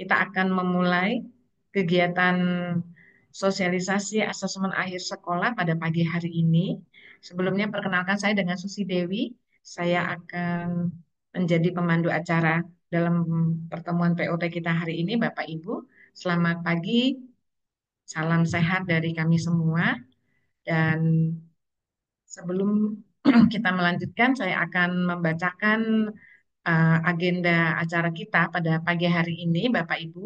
kita akan memulai kegiatan sosialisasi asesmen akhir sekolah pada pagi hari ini. Sebelumnya perkenalkan saya dengan Susi Dewi. Saya akan menjadi pemandu acara dalam pertemuan POT kita hari ini, Bapak Ibu. Selamat pagi, salam sehat dari kami semua. Dan sebelum kita melanjutkan, saya akan membacakan agenda acara kita pada pagi hari ini, Bapak Ibu.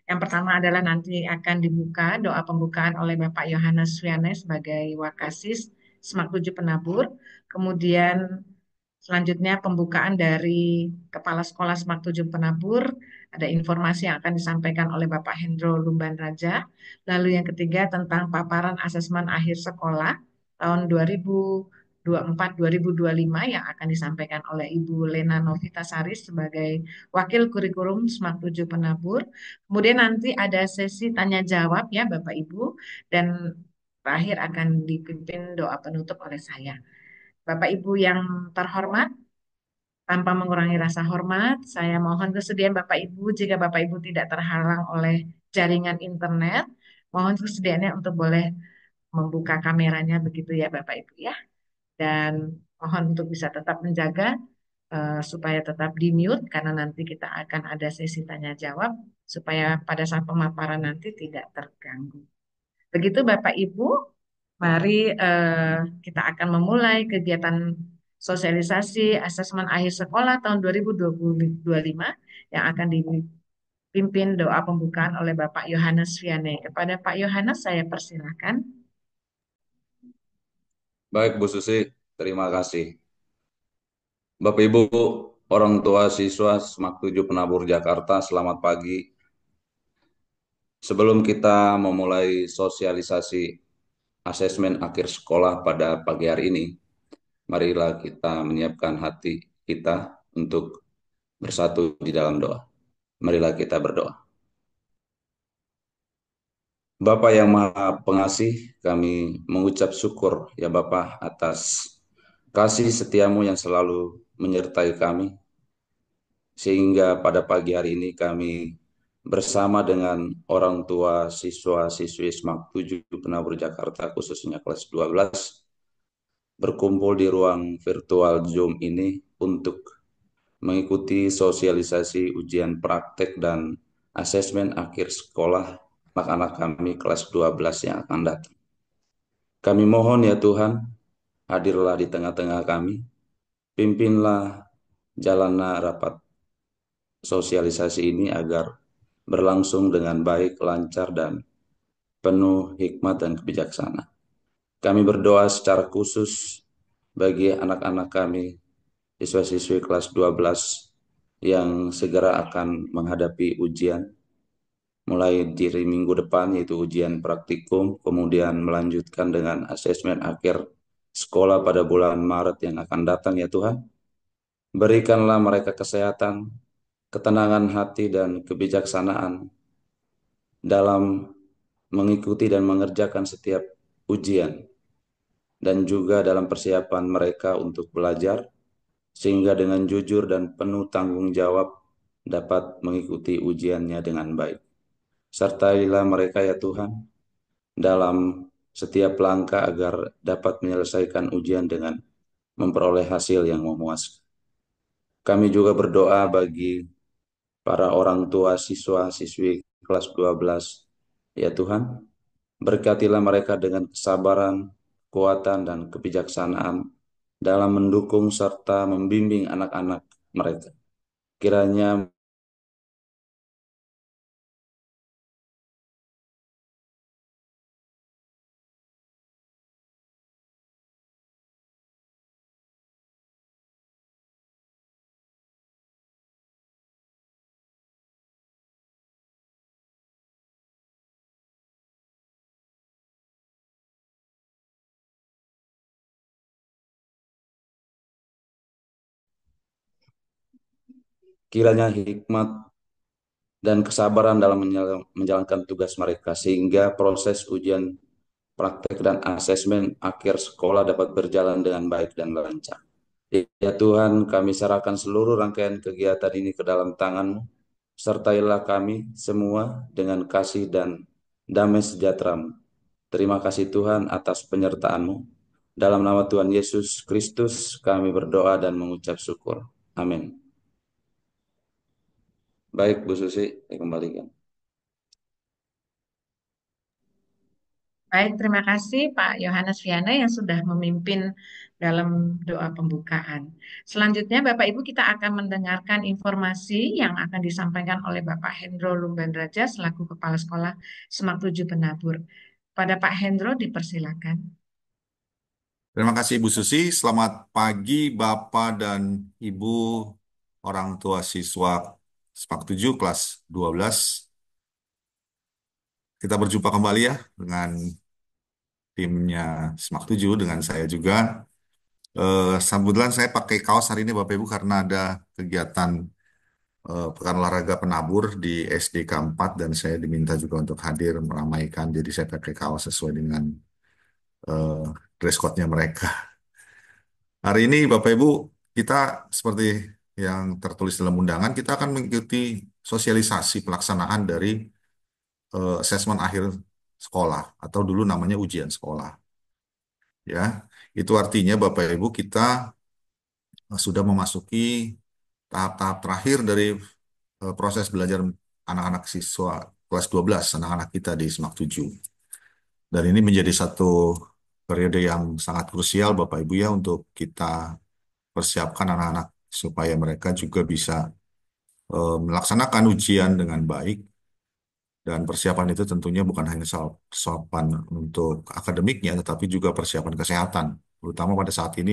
Yang pertama adalah nanti akan dibuka doa pembukaan oleh Bapak Yohanes Wiane sebagai Wakasis Semak 7 Penabur. Kemudian selanjutnya pembukaan dari Kepala Sekolah Semak 7 Penabur. Ada informasi yang akan disampaikan oleh Bapak Hendro Lumban Raja. Lalu yang ketiga tentang paparan asesmen akhir sekolah tahun 2024-2025 yang akan disampaikan oleh Ibu Lena Novitasari sebagai Wakil Kurikulum Semak 7 Penabur. Kemudian nanti ada sesi tanya jawab ya Bapak Ibu, dan terakhir akan dipimpin doa penutup oleh saya. Bapak Ibu yang terhormat, tanpa mengurangi rasa hormat, saya mohon kesediaan Bapak Ibu jika Bapak Ibu tidak terhalang oleh jaringan internet, mohon kesediaannya untuk boleh membuka kameranya begitu ya Bapak Ibu ya. Dan mohon untuk bisa tetap menjaga supaya tetap di mute karena nanti kita akan ada sesi tanya jawab supaya pada saat pemaparan nanti tidak terganggu. Begitu Bapak Ibu, mari kita akan memulai kegiatan sosialisasi asesmen akhir sekolah tahun 2025 yang akan dipimpin doa pembukaan oleh Bapak Yohanes Vianney. Kepada Pak Yohanes saya persilahkan. Baik, Bu Susi, terima kasih. Bapak Ibu, orang tua siswa SMAK 7 Penabur Jakarta, selamat pagi. Sebelum kita memulai sosialisasi asesmen akhir sekolah pada pagi hari ini, marilah kita menyiapkan hati kita untuk bersatu di dalam doa. Marilah kita berdoa. Bapa yang Maha Pengasih, kami mengucap syukur ya Bapa atas kasih setiamu yang selalu menyertai kami, sehingga pada pagi hari ini kami bersama dengan orang tua siswa-siswi SMAK 7 Penabur Jakarta, khususnya kelas 12, berkumpul di ruang virtual Zoom ini untuk mengikuti sosialisasi ujian praktek dan asesmen akhir sekolah anak-anak kami kelas 12 yang akan datang. Kami mohon ya Tuhan, hadirlah di tengah-tengah kami, pimpinlah jalannya rapat sosialisasi ini agar berlangsung dengan baik, lancar, dan penuh hikmat dan kebijaksanaan. Kami berdoa secara khusus bagi anak-anak kami, siswa-siswi kelas 12 yang segera akan menghadapi ujian, mulai dari minggu depan yaitu ujian praktikum, kemudian melanjutkan dengan asesmen akhir sekolah pada bulan Maret yang akan datang ya Tuhan. Berikanlah mereka kesehatan, ketenangan hati, dan kebijaksanaan dalam mengikuti dan mengerjakan setiap ujian, dan juga dalam persiapan mereka untuk belajar, sehingga dengan jujur dan penuh tanggung jawab dapat mengikuti ujiannya dengan baik. Sertailah mereka ya Tuhan dalam setiap langkah agar dapat menyelesaikan ujian dengan memperoleh hasil yang memuaskan. Kami juga berdoa bagi para orang tua siswa-siswi kelas 12. Ya Tuhan, berkatilah mereka dengan kesabaran, kekuatan, dan kebijaksanaan dalam mendukung serta membimbing anak-anak mereka. Kiranya kiranya hikmat dan kesabaran dalam menjalankan tugas mereka, sehingga proses ujian praktek dan asesmen akhir sekolah dapat berjalan dengan baik dan lancar. Ya Tuhan, kami serahkan seluruh rangkaian kegiatan ini ke dalam tangan-Mu. sertailah kami semua dengan kasih dan damai sejahtera-Mu. Terima kasih Tuhan atas penyertaan-Mu. Dalam nama Tuhan Yesus Kristus kami berdoa dan mengucap syukur. Amin. Baik Bu Susi, saya kembalikan. Baik, terima kasih Pak Yohanes Viana yang sudah memimpin dalam doa pembukaan. Selanjutnya, Bapak Ibu, kita akan mendengarkan informasi yang akan disampaikan oleh Bapak Hendro Lumbandraja selaku Kepala Sekolah Semak 7 Penabur. Pada Pak Hendro dipersilakan. Terima kasih Ibu Susi. Selamat pagi Bapak dan Ibu orang tua siswa SPAK 7 kelas 12. Kita berjumpa kembali ya dengan timnya SMAK 7 dengan saya juga. Kebetulan saya pakai kaos hari ini Bapak Ibu karena ada kegiatan Pekan Olahraga Penabur di SDK 4 dan saya diminta juga untuk hadir meramaikan. Jadi saya pakai kaos sesuai dengan eh, dress code-nya mereka. Hari ini Bapak Ibu, kita seperti yang tertulis dalam undangan, kita akan mengikuti sosialisasi pelaksanaan dari asesmen akhir sekolah atau dulu namanya ujian sekolah. Ya, itu artinya Bapak Ibu kita sudah memasuki tahap-tahap terakhir dari proses belajar anak-anak siswa kelas 12, anak-anak kita di SMAK 7. Dan ini menjadi satu periode yang sangat krusial Bapak Ibu ya untuk kita persiapkan anak-anak supaya mereka juga bisa melaksanakan ujian dengan baik dan persiapan itu tentunya bukan hanya persiapan untuk akademiknya tetapi juga persiapan kesehatan terutama pada saat ini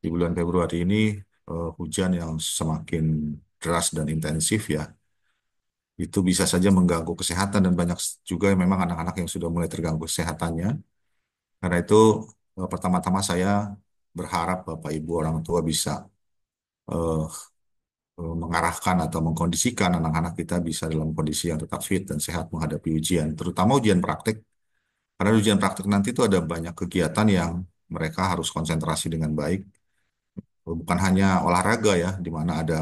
di bulan Februari ini hujan yang semakin deras dan intensif ya itu bisa saja mengganggu kesehatan dan banyak juga memang anak-anak yang sudah mulai terganggu kesehatannya karena itu pertama-tama saya berharap Bapak Ibu orang tua bisa eh, mengarahkan atau mengkondisikan anak-anak kita bisa dalam kondisi yang tetap fit dan sehat menghadapi ujian, terutama ujian praktik. Karena ujian praktik nanti itu ada banyak kegiatan yang mereka harus konsentrasi dengan baik, bukan hanya olahraga ya, di mana ada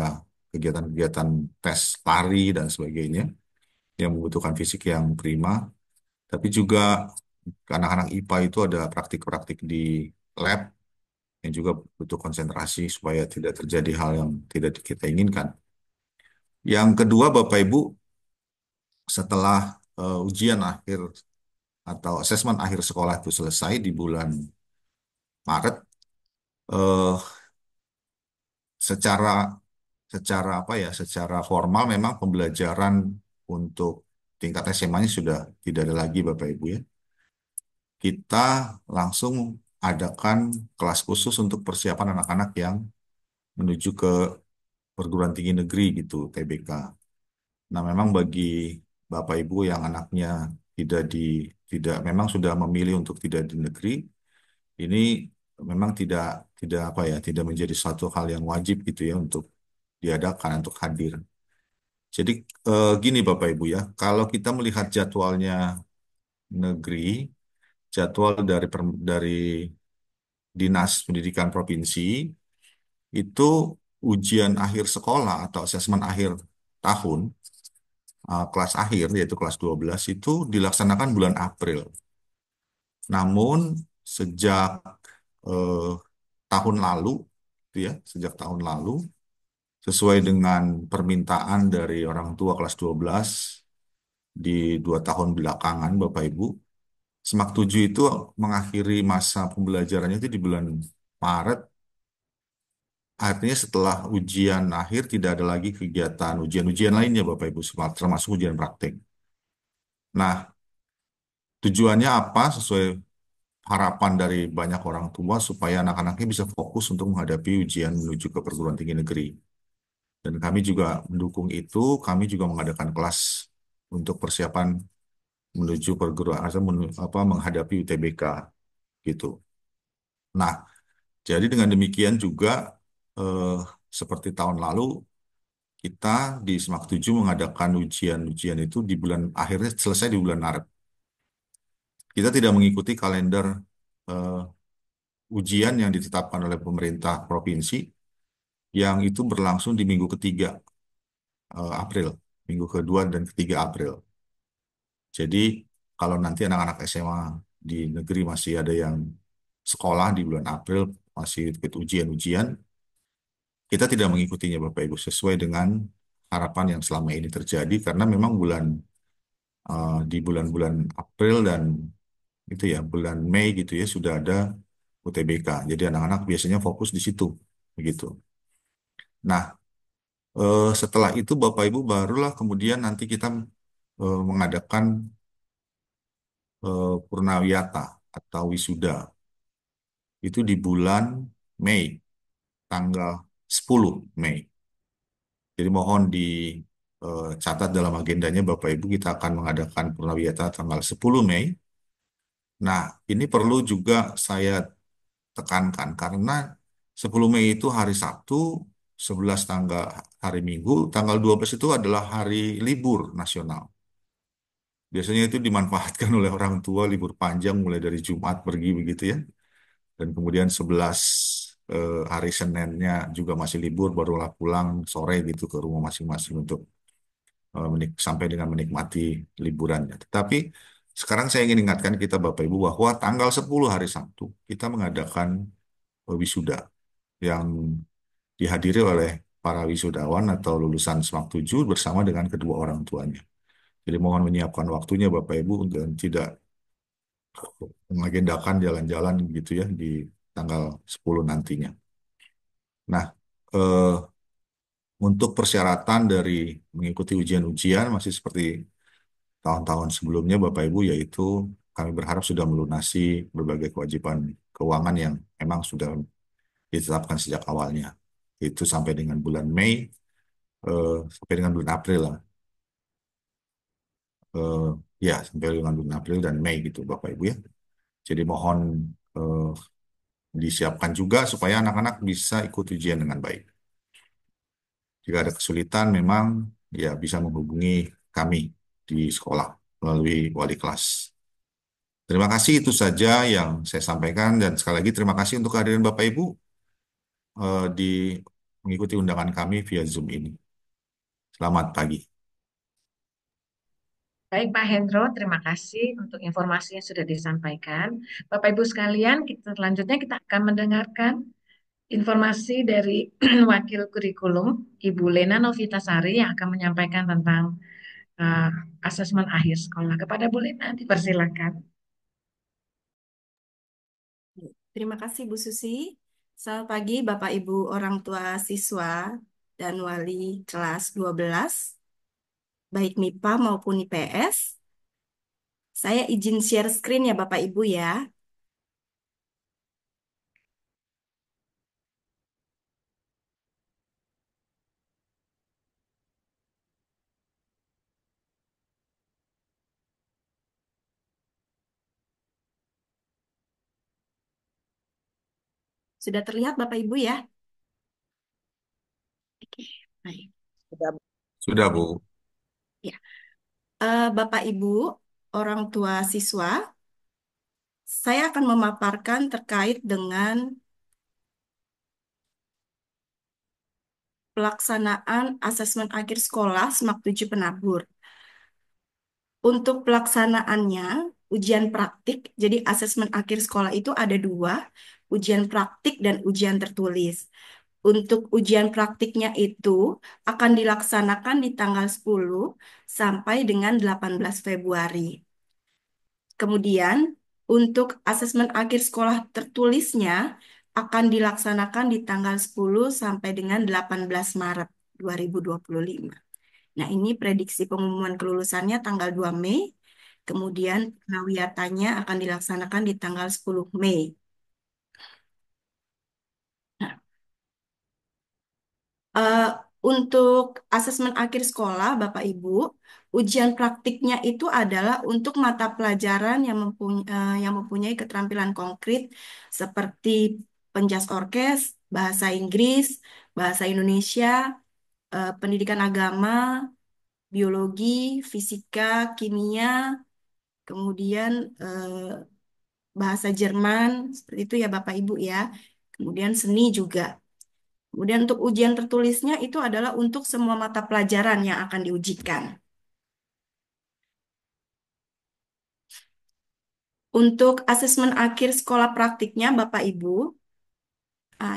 kegiatan-kegiatan tes lari dan sebagainya yang membutuhkan fisik yang prima, tapi juga anak-anak IPA itu ada praktik-praktik di lab yang juga butuh konsentrasi supaya tidak terjadi hal yang tidak kita inginkan. Yang kedua, Bapak Ibu, setelah ujian akhir atau asesmen akhir sekolah itu selesai di bulan Maret, eh, secara secara apa ya, secara formal memang pembelajaran untuk tingkat SMA-nya sudah tidak ada lagi Bapak Ibu ya. Kita langsung adakan kelas khusus untuk persiapan anak-anak yang menuju ke perguruan tinggi negeri gitu, TBK. Nah, memang bagi Bapak Ibu yang anaknya tidak di tidak memang sudah memilih untuk tidak di negeri, ini memang tidak tidak apa ya, tidak menjadi suatu hal yang wajib gitu ya untuk diadakan untuk hadir. Jadi gini Bapak Ibu ya, kalau kita melihat jadwalnya negeri, jadwal dari Dinas Pendidikan Provinsi itu ujian akhir sekolah atau asesmen akhir tahun kelas akhir yaitu kelas 12 itu dilaksanakan bulan April. Namun sejak eh, tahun lalu, gitu ya, sejak tahun lalu, sesuai dengan permintaan dari orang tua kelas 12 di 2 tahun belakangan, Bapak Ibu, SMAK 7 itu mengakhiri masa pembelajarannya itu di bulan Maret. Artinya setelah ujian akhir tidak ada lagi kegiatan ujian-ujian lainnya Bapak Ibu, termasuk ujian praktik. Nah, tujuannya apa? Sesuai harapan dari banyak orang tua supaya anak-anaknya bisa fokus untuk menghadapi ujian menuju ke perguruan tinggi negeri. Dan kami juga mendukung itu, kami juga mengadakan kelas untuk persiapan menuju perguruan atau menghadapi UTBK gitu. Nah, jadi dengan demikian juga eh, seperti tahun lalu kita di SMAK 7 mengadakan ujian-ujian itu di bulan akhirnya selesai di bulan Maret. Kita tidak mengikuti kalender eh, ujian yang ditetapkan oleh pemerintah provinsi yang itu berlangsung di minggu ketiga April. minggu kedua dan ketiga April. Jadi kalau nanti anak-anak SMA di negeri masih ada yang sekolah di bulan April, masih ikut ujian-ujian, kita tidak mengikutinya Bapak Ibu sesuai dengan harapan yang selama ini terjadi karena memang di bulan-bulan April dan itu ya bulan Mei gitu ya sudah ada UTBK. Jadi anak-anak biasanya fokus di situ begitu. Nah, setelah itu Bapak Ibu barulah kemudian nanti kita mengadakan Purnawiyata atau wisuda. Itu di bulan Mei, tanggal 10 Mei. Jadi mohon dicatat dalam agendanya Bapak Ibu kita akan mengadakan Purnawiyata tanggal 10 Mei. Nah, ini perlu juga saya tekankan karena 10 Mei itu hari Sabtu, 11 tanggal hari Minggu, tanggal 12 itu adalah hari libur nasional. Biasanya itu dimanfaatkan oleh orang tua libur panjang mulai dari Jumat pergi begitu ya. Dan kemudian 11 hari Seninnya juga masih libur barulah pulang sore gitu ke rumah masing-masing untuk sampai dengan menikmati liburannya. Tetapi sekarang saya ingin ingatkan kita Bapak Ibu bahwa tanggal 10 hari Sabtu kita mengadakan wisuda yang dihadiri oleh para wisudawan atau lulusan SMAK 7 bersama dengan kedua orang tuanya. Jadi mohon menyiapkan waktunya Bapak Ibu dan tidak mengagendakan jalan-jalan gitu ya di tanggal 10 nantinya. Nah, eh, untuk persyaratan dari mengikuti ujian-ujian masih seperti tahun-tahun sebelumnya Bapak Ibu yaitu kami berharap sudah melunasi berbagai kewajiban keuangan yang memang sudah ditetapkan sejak awalnya. Itu sampai dengan bulan Mei, sampai dengan bulan April lah. Eh, ya, sampai dengan bulan April dan Mei gitu Bapak Ibu ya. Jadi mohon eh, disiapkan juga supaya anak-anak bisa ikut ujian dengan baik. Jika ada kesulitan, memang ya bisa menghubungi kami di sekolah melalui wali kelas. Terima kasih itu saja yang saya sampaikan dan sekali lagi terima kasih untuk kehadiran Bapak Ibu di mengikuti undangan kami via Zoom ini. Selamat pagi. Baik Pak Hendro, terima kasih untuk informasi yang sudah disampaikan. Bapak Ibu sekalian, selanjutnya kita akan mendengarkan informasi dari Wakil Kurikulum, Ibu Lena Novitasari yang akan menyampaikan tentang uh, asesmen akhir sekolah. Kepada Bu Lena, dipersilakan. Terima kasih Bu Susi. Selamat pagi Bapak Ibu orang tua siswa dan wali kelas 12, baik MIPA maupun IPS. Saya izin share screen ya Bapak Ibu ya. Sudah terlihat Bapak Ibu ya? Oke, baik. Sudah, Bu. Ya. Bapak Ibu orang tua siswa, saya akan memaparkan terkait dengan pelaksanaan asesmen akhir sekolah SMAK 7 Penabur. Untuk pelaksanaannya, ujian praktik, jadi asesmen akhir sekolah itu ada dua, ujian praktik dan ujian tertulis. Untuk ujian praktiknya itu akan dilaksanakan di tanggal 10 sampai dengan 18 Februari. Kemudian, untuk asesmen akhir sekolah tertulisnya akan dilaksanakan di tanggal 10 sampai dengan 18 Maret 2025. Nah, ini prediksi pengumuman kelulusannya tanggal 2 Mei, kemudian penawiyatanya akan dilaksanakan di tanggal 10 Mei. Nah, eh, untuk asesmen akhir sekolah, Bapak Ibu, ujian praktiknya itu adalah untuk mata pelajaran yang mempunyai keterampilan konkret seperti penjas orkes, bahasa Inggris, bahasa Indonesia, pendidikan agama, biologi, fisika, kimia, kemudian bahasa Jerman, seperti itu ya Bapak Ibu ya. Kemudian seni juga. Kemudian untuk ujian tertulisnya itu adalah untuk semua mata pelajaran yang akan diujikan. Untuk asesmen akhir sekolah praktiknya, Bapak Ibu,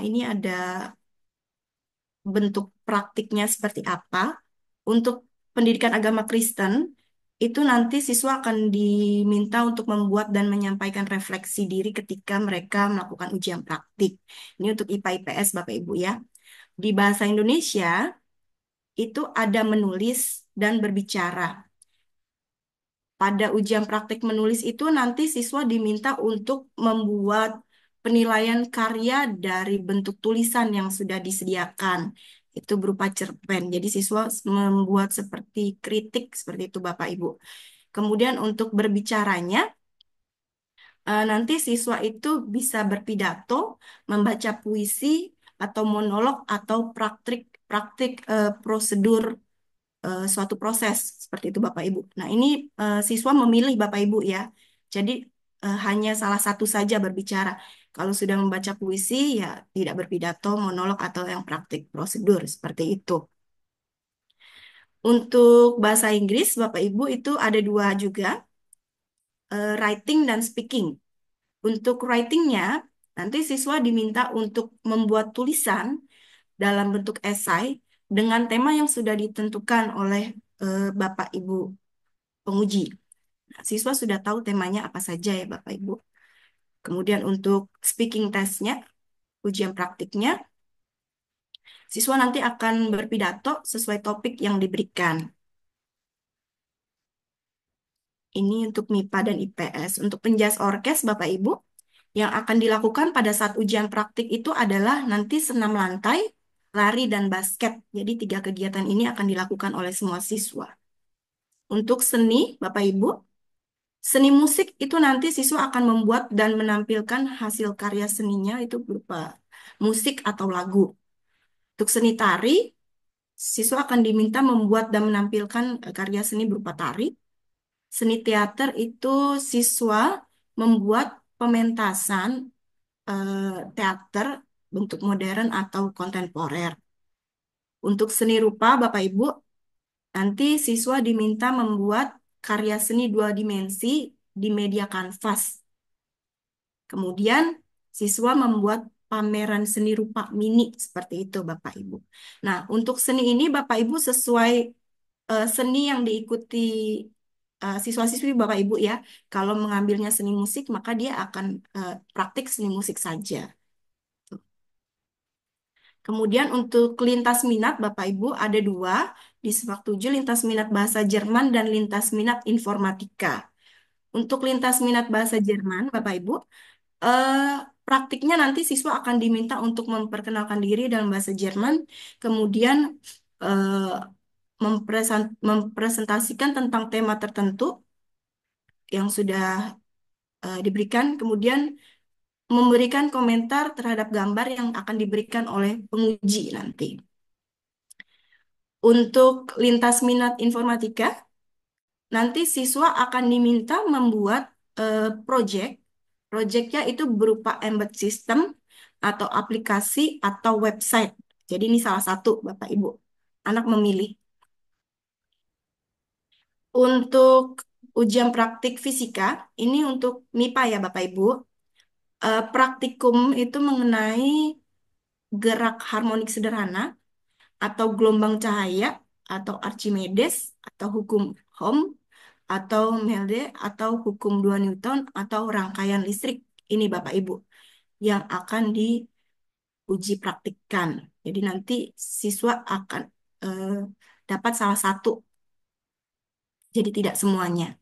ini ada bentuk praktiknya seperti apa. Untuk pendidikan agama Kristen, itu nanti siswa akan diminta untuk membuat dan menyampaikan refleksi diri ketika mereka melakukan ujian praktik. Ini untuk IPA IPS Bapak Ibu ya. Di bahasa Indonesia, itu ada menulis dan berbicara. Pada ujian praktik menulis itu nanti siswa diminta untuk membuat penilaian karya dari bentuk tulisan yang sudah disediakan. Itu berupa cerpen. Jadi siswa membuat seperti kritik seperti itu Bapak Ibu. Kemudian untuk berbicaranya, nanti siswa itu bisa berpidato, membaca puisi, atau monolog, atau praktik prosedur suatu proses seperti itu Bapak Ibu. Nah, ini siswa memilih Bapak Ibu ya. Jadi hanya salah satu saja berbicara. Kalau sudah membaca puisi ya tidak berpidato, monolog atau yang praktik prosedur seperti itu. Untuk bahasa Inggris Bapak Ibu itu ada dua juga, writing dan speaking. Untuk writingnya nanti siswa diminta untuk membuat tulisan dalam bentuk esai dengan tema yang sudah ditentukan oleh Bapak Ibu penguji. Siswa sudah tahu temanya apa saja ya Bapak Ibu. Kemudian untuk speaking testnya, ujian praktiknya, siswa nanti akan berpidato sesuai topik yang diberikan. Ini untuk MIPA dan IPS. Untuk penjas orkes Bapak Ibu, yang akan dilakukan pada saat ujian praktik itu adalah nanti senam lantai, lari, dan basket. Jadi tiga kegiatan ini akan dilakukan oleh semua siswa. Untuk seni, Bapak Ibu, seni musik itu nanti siswa akan membuat dan menampilkan hasil karya seninya itu berupa musik atau lagu. Untuk seni tari, siswa akan diminta membuat dan menampilkan karya seni berupa tari. Seni teater itu siswa membuat pementasan teater bentuk modern atau kontemporer. Untuk seni rupa, Bapak Ibu, nanti siswa diminta membuat karya seni dua dimensi di media kanvas. Kemudian siswa membuat pameran seni rupa mini seperti itu Bapak Ibu. Nah, untuk seni ini Bapak Ibu sesuai seni yang diikuti siswa-siswi Bapak Ibu ya. Kalau mengambilnya seni musik maka dia akan praktik seni musik saja. Kemudian untuk lintas minat Bapak Ibu ada dua di Semak 7, lintas minat bahasa Jerman dan lintas minat informatika. Untuk lintas minat bahasa Jerman Bapak Ibu, eh, praktiknya nanti siswa akan diminta untuk memperkenalkan diri dalam bahasa Jerman, kemudian eh, mempresentasikan tentang tema tertentu yang sudah diberikan, kemudian memberikan komentar terhadap gambar yang akan diberikan oleh penguji nanti. Untuk lintas minat informatika, nanti siswa akan diminta membuat proyek. Proyeknya itu berupa embed system atau aplikasi atau website. Jadi ini salah satu, Bapak Ibu. Anak memilih. Untuk ujian praktik fisika, ini untuk MIPA ya Bapak Ibu. Praktikum itu mengenai gerak harmonik sederhana atau gelombang cahaya atau Archimedes atau hukum Ohm atau Melde atau hukum 2 Newton atau rangkaian listrik. Ini Bapak Ibu yang akan diuji praktikkan. Jadi nanti siswa akan eh, dapat salah satu, jadi tidak semuanya.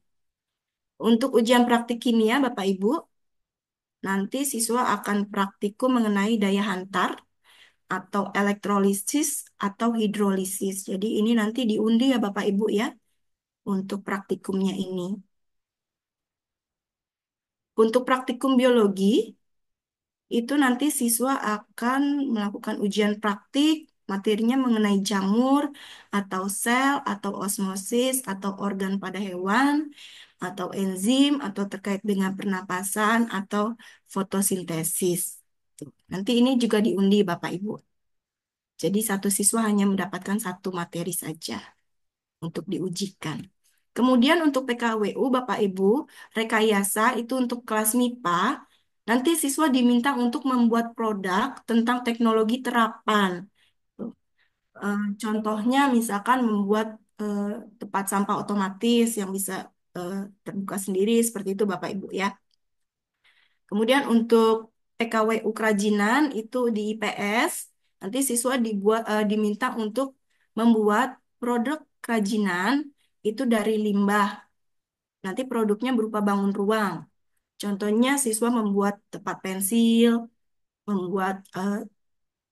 Untuk ujian praktik kimia Bapak Ibu, nanti siswa akan praktikum mengenai daya hantar atau elektrolisis atau hidrolisis. Jadi ini nanti diundi ya Bapak Ibu ya untuk praktikumnya ini. Untuk praktikum biologi, itu nanti siswa akan melakukan ujian praktik, materinya mengenai jamur, atau sel, atau osmosis, atau organ pada hewan, atau enzim, atau terkait dengan pernapasan, atau fotosintesis. Tuh. Nanti ini juga diundi Bapak Ibu. Jadi satu siswa hanya mendapatkan satu materi saja untuk diujikan. Kemudian untuk PKWU, Bapak Ibu, rekayasa itu untuk kelas MIPA, nanti siswa diminta untuk membuat produk tentang teknologi terapan. Contohnya misalkan membuat eh, tempat sampah otomatis yang bisa terbuka sendiri, seperti itu Bapak Ibu ya. Kemudian untuk PKWU kerajinan itu di IPS, nanti siswa diminta untuk membuat produk kerajinan itu dari limbah. Nanti produknya berupa bangun ruang. Contohnya siswa membuat tempat pensil, membuat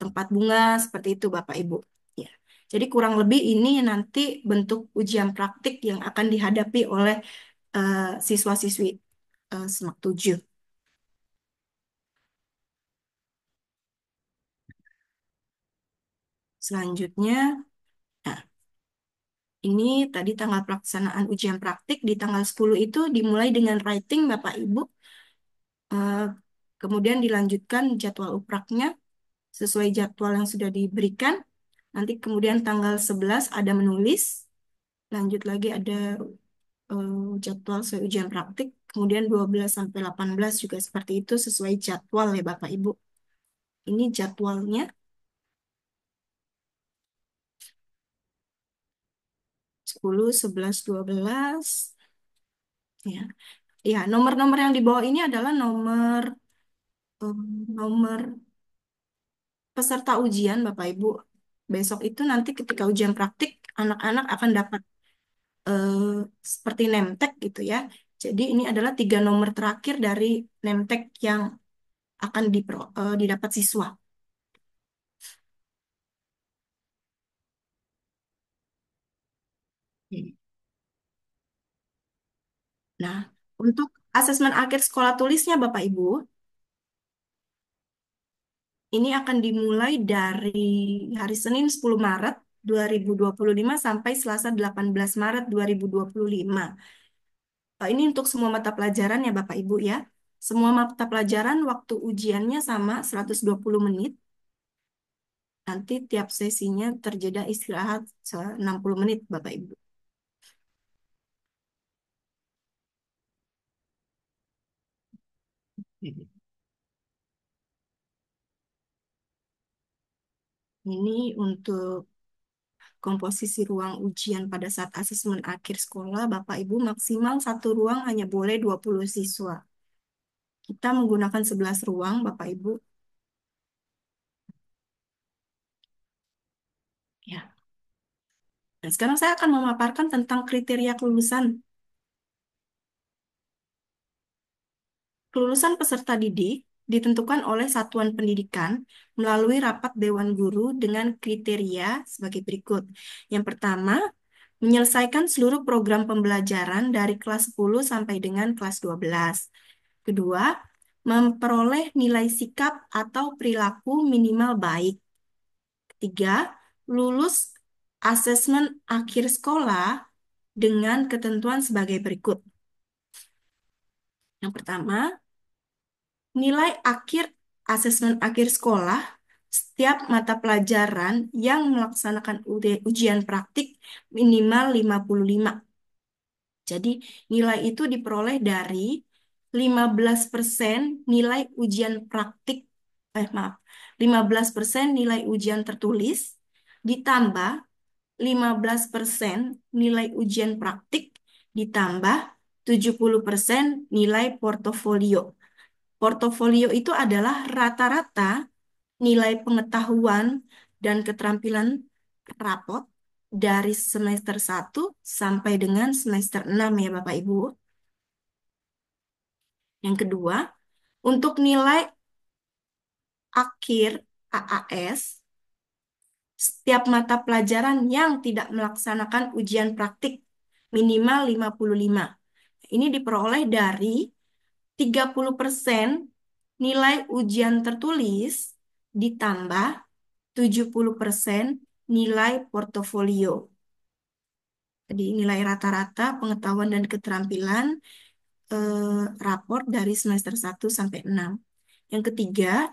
tempat bunga, seperti itu Bapak Ibu. Ya. Jadi kurang lebih ini nanti bentuk ujian praktik yang akan dihadapi oleh siswa-siswi SMAK 7. Selanjutnya, nah, ini tadi tanggal pelaksanaan ujian praktik di tanggal 10 itu dimulai dengan writing Bapak Ibu. Eh, Kemudian dilanjutkan jadwal upraknya sesuai jadwal yang sudah diberikan. Nanti kemudian tanggal 11 ada menulis. Lanjut lagi ada jadwal sesuai ujian praktik. Kemudian 12 sampai 18 juga seperti itu sesuai jadwal ya Bapak Ibu. Ini jadwalnya 10, 11, 12. Ya. Ya, nomor-nomor yang di bawah ini adalah nomor peserta ujian, Bapak Ibu. Besok itu nanti ketika ujian praktik, anak-anak akan dapat eh, seperti nemtek gitu ya. Jadi ini adalah 3 nomor terakhir dari nemtek yang akan didapat siswa. Nah, untuk asesmen akhir sekolah tulisnya, Bapak Ibu, ini akan dimulai dari hari Senin 10 Maret 2025 sampai Selasa 18 Maret 2025. Ini untuk semua mata pelajaran ya Bapak Ibu ya. Semua mata pelajaran waktu ujiannya sama 120 menit. Nanti tiap sesinya terjadi istirahat 60 menit Bapak Ibu. Ini untuk komposisi ruang ujian pada saat asesmen akhir sekolah, Bapak Ibu maksimal satu ruang hanya boleh 20 siswa. Kita menggunakan 11 ruang, Bapak Ibu. Ya. Nah, sekarang saya akan memaparkan tentang kriteria kelulusan. Kelulusan peserta didik ditentukan oleh satuan pendidikan melalui rapat Dewan Guru dengan kriteria sebagai berikut. Yang pertama, menyelesaikan seluruh program pembelajaran dari kelas 10 sampai dengan kelas 12. Kedua, memperoleh nilai sikap atau perilaku minimal baik. Ketiga, lulus asesmen akhir sekolah dengan ketentuan sebagai berikut. Yang pertama, nilai akhir asesmen akhir sekolah setiap mata pelajaran yang melaksanakan ujian praktik minimal 55. Jadi nilai itu diperoleh dari 15% nilai ujian praktik, maaf, 15% nilai ujian tertulis, ditambah 15% nilai ujian praktik, ditambah 70% nilai portofolio. Portofolio itu adalah rata-rata nilai pengetahuan dan keterampilan rapot dari semester 1 sampai dengan semester 6 ya Bapak Ibu. Yang kedua, untuk nilai akhir AAS, setiap mata pelajaran yang tidak melaksanakan ujian praktik minimal 55. Ini diperoleh dari 30% nilai ujian tertulis ditambah 70% nilai portofolio. Jadi nilai rata-rata pengetahuan dan keterampilan rapor dari semester 1 sampai 6. Yang ketiga,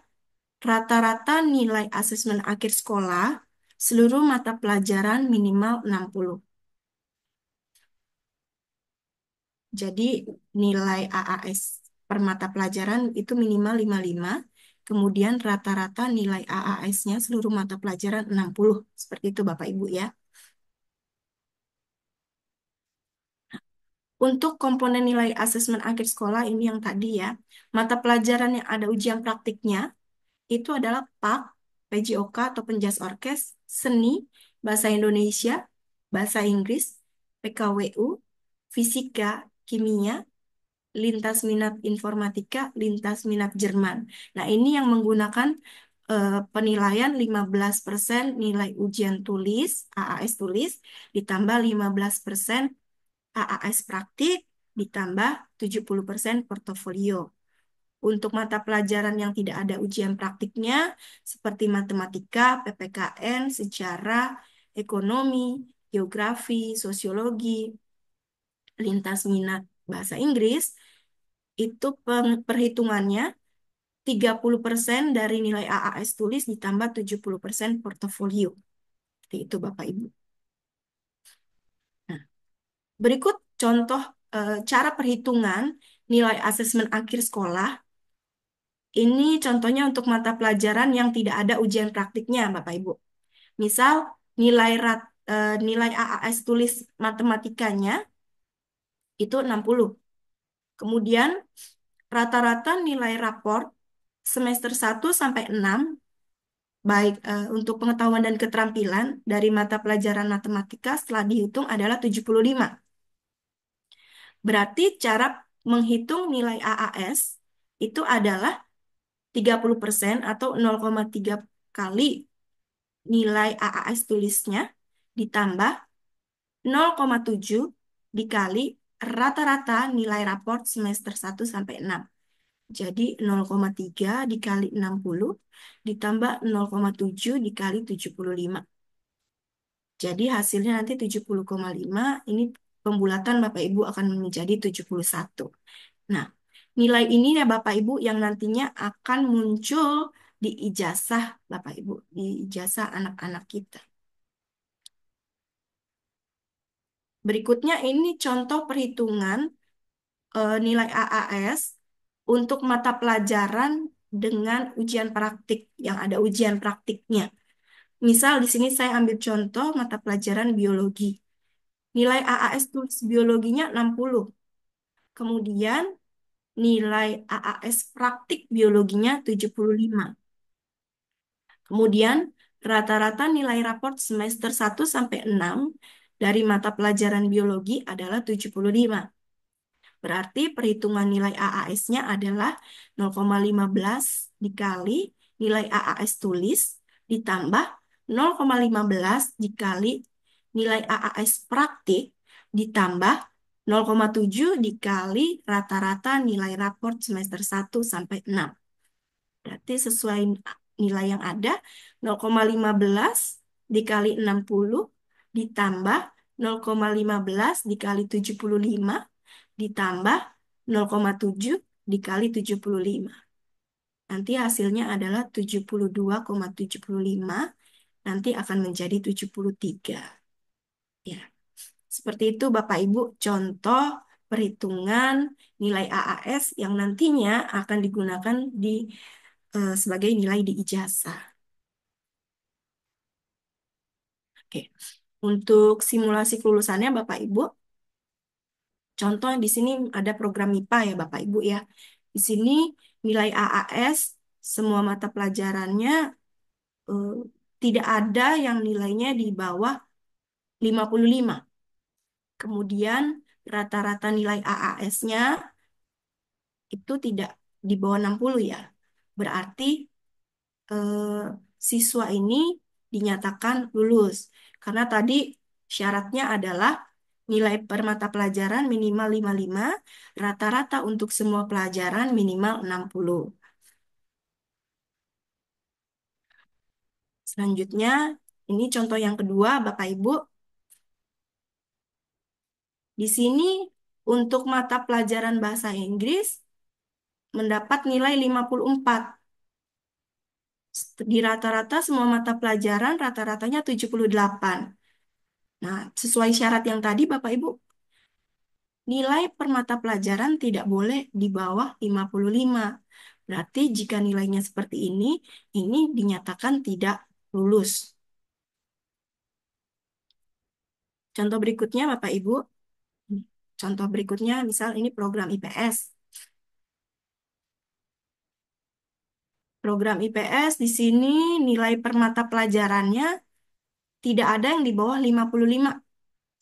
rata-rata nilai asesmen akhir sekolah Seluruh mata pelajaran minimal 60. Jadi nilai AAS per mata pelajaran itu minimal 55. Kemudian rata-rata nilai AAS-nya seluruh mata pelajaran 60. Seperti itu Bapak Ibu ya. Untuk komponen nilai asesmen akhir sekolah ini yang tadi ya, mata pelajaran yang ada ujian praktiknya itu adalah PAK, PJOK atau penjas orkes, seni, bahasa Indonesia, bahasa Inggris, PKWU, fisika, kimia, lintas minat informatika, lintas minat Jerman. Nah, ini yang menggunakan penilaian 15% nilai ujian tulis, AAS tulis, ditambah 15% AAS praktik, ditambah 70% portofolio. Untuk mata pelajaran yang tidak ada ujian praktiknya, seperti matematika, PPKN, sejarah, ekonomi, geografi, sosiologi, lintas minat bahasa Inggris, itu perhitungannya 30% dari nilai AAS tulis ditambah 70% portofolio. Seperti itu Bapak Ibu. Nah, berikut contoh cara perhitungan nilai asesmen akhir sekolah. Ini contohnya untuk mata pelajaran yang tidak ada ujian praktiknya, Bapak Ibu. Misal nilai AAS tulis matematikanya itu 60. Kemudian rata-rata nilai raport semester 1 sampai 6 baik untuk pengetahuan dan keterampilan dari mata pelajaran matematika setelah dihitung adalah 75. Berarti cara menghitung nilai AAS itu adalah 30% atau 0,3 kali nilai AAS tulisnya ditambah 0,7 dikali rata-rata nilai raport semester 1 sampai 6. Jadi 0,3 dikali 60 ditambah 0,7 dikali 75. Jadi hasilnya nanti 70,5. Ini pembulatan Bapak Ibu akan menjadi 71. Nah, nilai ini ya Bapak Ibu yang nantinya akan muncul di ijazah Bapak Ibu, di ijazah anak-anak kita. Berikutnya ini contoh perhitungan nilai AAS untuk mata pelajaran dengan ujian praktik yang ada ujian praktiknya. Misal di sini saya ambil contoh mata pelajaran biologi. Nilai AAS tulis biologinya 60. Kemudian nilai AAS praktik biologinya 75. Kemudian rata-rata nilai raport semester 1 sampai 6 dari mata pelajaran biologi adalah 75. Berarti perhitungan nilai AAS-nya adalah 0,15 dikali nilai AAS tulis ditambah 0,15 dikali nilai AAS praktik ditambah 0,7 dikali rata-rata nilai raport semester 1 sampai 6. Berarti sesuai nilai yang ada 0,15 dikali 60 ditambah 0,15 dikali 75 ditambah 0,7 dikali 75. Nanti hasilnya adalah 72,75. Nanti akan menjadi 73. Ya. Seperti itu Bapak Ibu contoh perhitungan nilai AAS yang nantinya akan digunakan sebagai nilai di ijazah. Oke. Untuk simulasi kelulusannya Bapak Ibu, contoh di sini ada program MIPA ya Bapak Ibu ya. Di sini nilai AAS semua mata pelajarannya eh, tidak ada yang nilainya di bawah 55. Kemudian rata-rata nilai AAS-nya itu tidak di bawah 60 ya. Berarti eh, siswa ini dinyatakan lulus. Karena tadi syaratnya adalah nilai per mata pelajaran minimal 55, rata-rata untuk semua pelajaran minimal 60. Selanjutnya, ini contoh yang kedua, Bapak Ibu. Di sini untuk mata pelajaran bahasa Inggris mendapat nilai 54. Di rata-rata semua mata pelajaran rata-ratanya 78. Nah, sesuai syarat yang tadi Bapak Ibu, nilai per mata pelajaran tidak boleh di bawah 55. Berarti jika nilainya seperti ini dinyatakan tidak lulus. Contoh berikutnya Bapak Ibu, contoh berikutnya misal ini program IPS. Program IPS di sini nilai per mata pelajarannya tidak ada yang di bawah 55.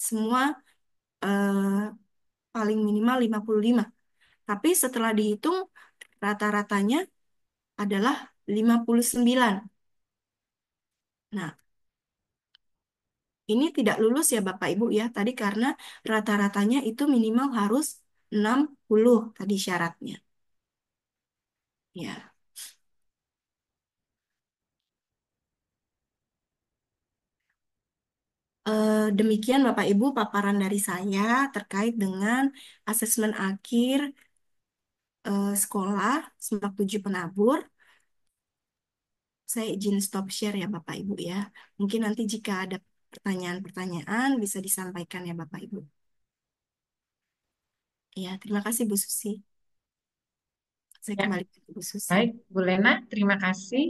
Semua eh, paling minimal 55. Tapi setelah dihitung rata-ratanya adalah 59. Nah, ini tidak lulus ya Bapak Ibu ya. Tadi karena rata-ratanya itu minimal harus 60 tadi syaratnya. Ya. Demikian Bapak Ibu paparan dari saya terkait dengan asesmen akhir sekolah SMAK 7 Penabur. Saya izin stop share ya Bapak Ibu ya. Mungkin nanti jika ada pertanyaan-pertanyaan bisa disampaikan ya Bapak Ibu. Ya, terima kasih Bu Susi. Saya Ya, kembali ke Bu Susi. baik, Bu Lena, terima kasih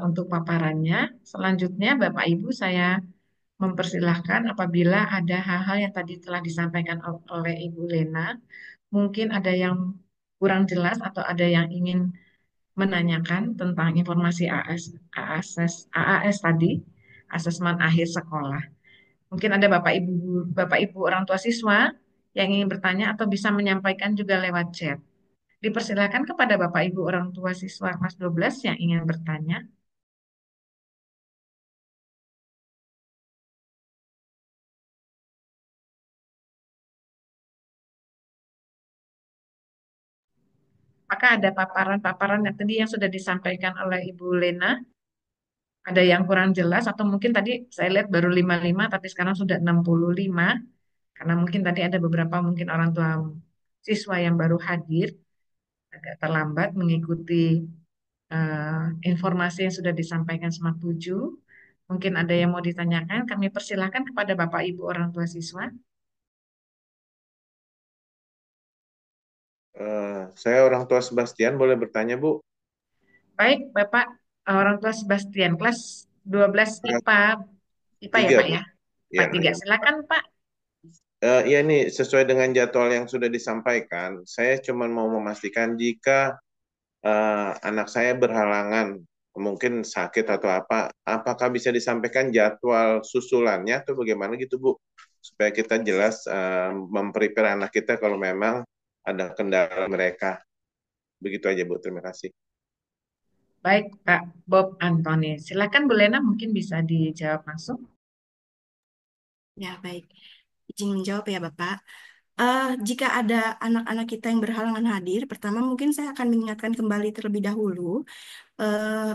untuk paparannya. Selanjutnya, Bapak Ibu, saya mempersilahkan apabila ada hal-hal yang tadi telah disampaikan oleh Ibu Lena, mungkin ada yang kurang jelas atau ada yang ingin menanyakan tentang informasi AAS tadi, asesmen akhir sekolah. Mungkin ada Bapak Ibu orang tua siswa yang ingin bertanya atau bisa menyampaikan juga lewat chat. Dipersilakan kepada Bapak Ibu orang tua siswa kelas 12 yang ingin bertanya. Apakah ada paparan-paparan yang tadi yang sudah disampaikan oleh Ibu Lena? Ada yang kurang jelas atau mungkin tadi saya lihat baru 55 tapi sekarang sudah 65 karena mungkin tadi ada beberapa mungkin orang tua siswa yang baru hadir agak terlambat mengikuti informasi yang sudah disampaikan SMAK 7. Mungkin ada yang mau ditanyakan, kami persilahkan kepada Bapak Ibu orang tua siswa. Saya orang tua Sebastian, boleh bertanya, Bu? Baik, Bapak orang tua Sebastian, kelas 12 Kelas IPA ya 3, Pak Bu. ya? IPA Ya, 3. Silakan Pak. iya nih, sesuai dengan jadwal yang sudah disampaikan, saya cuma mau memastikan jika anak saya berhalangan, mungkin sakit atau apa, apakah bisa disampaikan jadwal susulannya atau bagaimana gitu, Bu? Supaya kita jelas memprepare anak kita kalau memang ada kendala mereka. Begitu aja, Bu. Terima kasih. Baik, Pak Bob Antoni. Silakan Bu Lena mungkin bisa dijawab langsung. Ya, baik. Izin menjawab ya Bapak. Jika ada anak-anak kita yang berhalangan hadir, pertama mungkin saya akan mengingatkan kembali terlebih dahulu. eh,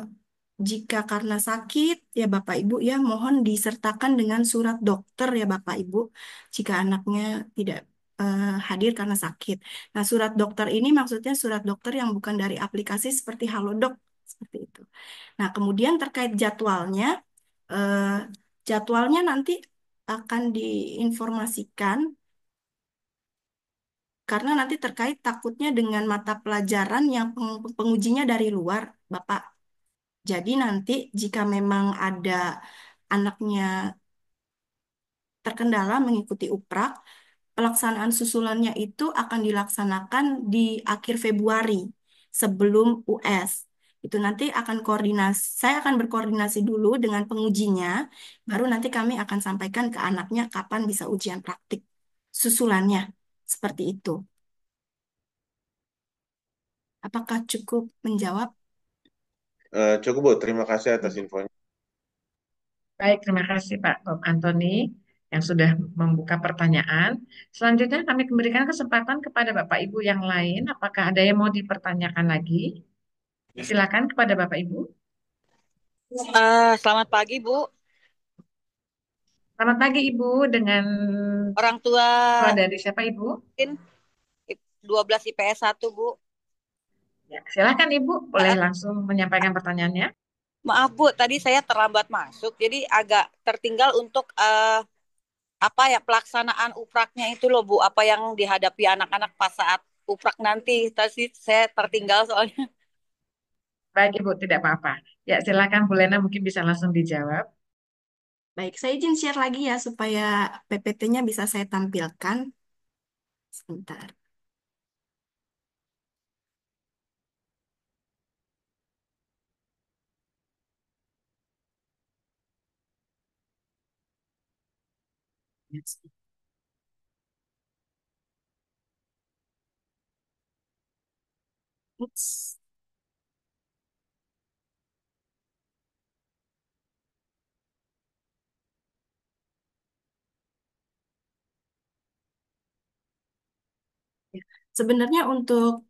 Jika karena sakit, ya Bapak Ibu ya mohon disertakan dengan surat dokter ya Bapak Ibu. Jika anaknya tidak hadir karena sakit. Nah, surat dokter ini maksudnya surat dokter yang bukan dari aplikasi seperti Halodoc seperti itu. Nah, kemudian terkait jadwalnya, eh, jadwalnya nanti akan diinformasikan karena nanti terkait takutnya dengan mata pelajaran yang pengujinya dari luar, Bapak. Jadi nanti jika memang ada anaknya terkendala mengikuti UPRAK, pelaksanaan susulannya itu akan dilaksanakan di akhir Februari sebelum US. Itu nanti akan koordinasi, saya akan berkoordinasi dulu dengan pengujinya, baru nanti kami akan sampaikan ke anaknya kapan bisa ujian praktik susulannya. Seperti itu. Apakah cukup menjawab? Cukup, Bu. Terima kasih atas infonya. Baik, terima kasih Pak Bob Antoni yang sudah membuka pertanyaan. Selanjutnya kami memberikan kesempatan kepada Bapak Ibu yang lain. Apakah ada yang mau dipertanyakan lagi? Silakan kepada Bapak Ibu. Selamat pagi, Bu. Selamat pagi Ibu dengan Orang tua siswa dari siapa Ibu? mungkin 12 IPS 1, Bu. Ya, silakan Ibu, boleh Eh, langsung menyampaikan pertanyaannya. Maaf Bu, tadi saya terlambat masuk, jadi agak tertinggal untuk apa ya pelaksanaan upraknya itu loh Bu, apa yang dihadapi anak-anak pas saat uprak nanti. Tadi saya tertinggal soalnya. Baik Ibu, tidak apa-apa. Ya, silakan Bu Lena mungkin bisa langsung dijawab. Baik, saya izin share lagi ya supaya PPT-nya bisa saya tampilkan. Sebentar. Yes. Oops. Ya. Sebenarnya untuk